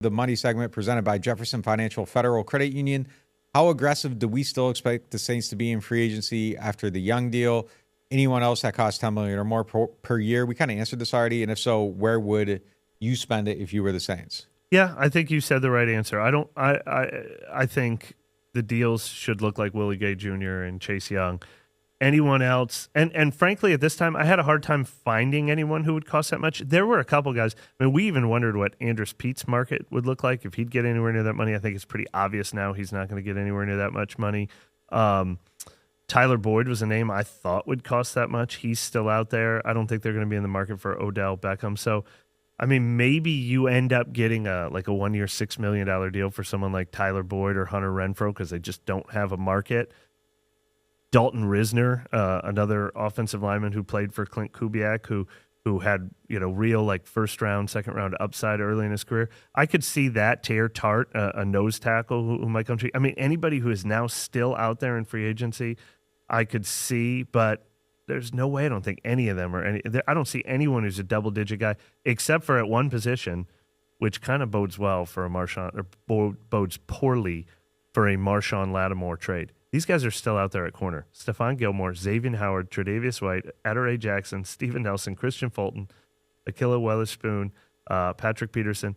the money segment presented by Jefferson Financial Federal Credit Union. How aggressive do we still expect the Saints to be in free agency after the Young deal? Anyone else that costs $10 million or more per year? We kind of answered this already. And if so, where would you spend it if you were the Saints? Yeah, I think you said the right answer. I think the deals should look like Willie Gay Jr. and Chase Young. Anyone else, and frankly, at this time, I had a hard time finding anyone who would cost that much. There were a couple guys. I mean, we even wondered what Andrus Pete's market would look like if he'd get anywhere near that money. I think it's pretty obvious now he's not going to get anywhere near that much money. Tyler Boyd was a name I thought would cost that much. He's still out there. I don't think they're going to be in the market for Odell Beckham. So, I mean, maybe you end up getting a 1 year, $6 million deal for someone like Tyler Boyd or Hunter Renfrow because they just don't have a market. Dalton Risner, another offensive lineman who played for Clint Kubiak, who had real like first round, second round upside early in his career. I could see that. Tear Tart, a nose tackle who might come to. I mean, anybody who is now still out there in free agency, I could see, but there's no way. I don't think any of them are any. I don't see anyone who's a double digit guy except for at one position, which kind of bodes well for a Marshawn or bodes poorly for a Marshawn Lattimore trade. These guys are still out there at corner. Stephon Gilmore, Xavier Howard, Tre'Davious White, Adoree Jackson, Steven Nelson, Christian Fulton, Akila Weatherspoon, Patrick Peterson.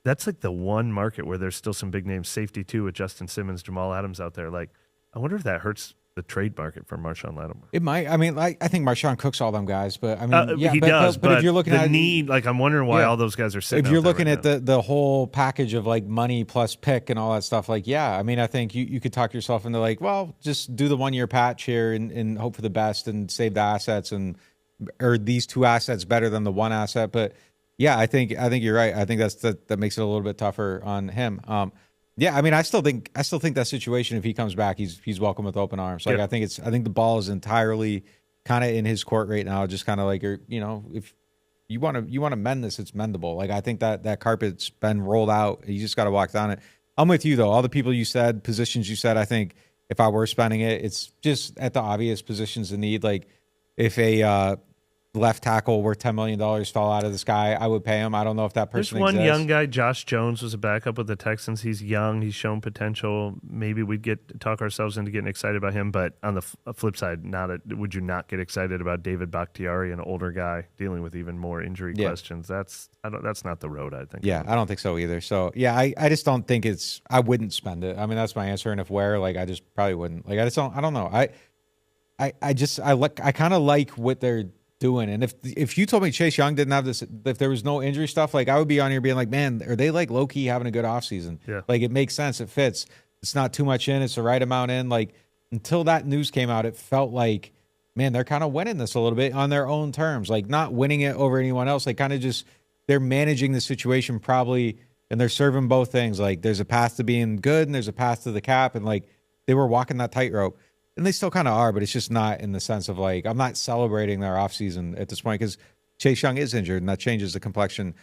That's like the one market where there's still some big names. Safety too with Justin Simmons, Jamal Adams out there. Like, I wonder if that hurts the trade market for Marshawn Lattimore. It might. I mean, I think Marshawn cooks all them guys, but I mean, he does. But if you're looking the at need, like I'm wondering why all those guys are sitting. If you're out there looking right at the whole package of like money plus pick and all that stuff, like I mean, I think you could talk yourself into like, well, just do the 1 year patch here and hope for the best and save the assets or these two assets better than the one asset. But yeah, I think you're right. I think that makes it a little bit tougher on him. Yeah, I mean, I still think that situation, if he comes back, he's welcome with open arms. Like, I think the ball is entirely kind of in his court right now. Just kind of like, if you want to mend this, it's mendable. Like, I think that carpet's been rolled out. You just got to walk down it. I'm with you though. All the people you said, positions you said, I think if I were spending it, it's just at the obvious positions of need. Like, if a left tackle worth $10 million fell out of the sky, I would pay him. I don't know if that person There's one exists. young guy, Josh Jones, was a backup with the Texans. He's young. He's shown potential. Maybe we'd talk ourselves into getting excited about him. But on the flip side, would you not get excited about David Bakhtiari, an older guy dealing with even more injury questions? That's not the road, I think. Yeah, I don't think so either. So yeah, I just don't think I wouldn't spend it. I mean, that's my answer. And if like, I just probably wouldn't. Like, I don't know. I kind of like what they're doing. And if you told me Chase Young didn't have this, if there was no injury stuff, like I would be on here being like, man, are they like low-key having a good offseason? Yeah. Like, it makes sense. It fits. It's not too much in. It's the right amount in. Like, until that news came out, it felt like, man, they're kind of winning this a little bit on their own terms. Like, not winning it over anyone else. Like, kind of just, they're managing the situation probably, and they're serving both things. Like, there's a path to being good and there's a path to the cap. And like, they were walking that tightrope. And they still kind of are, but it's just not in the sense of like, I'm not celebrating their offseason at this point because Chase Young is injured, and that changes the complexion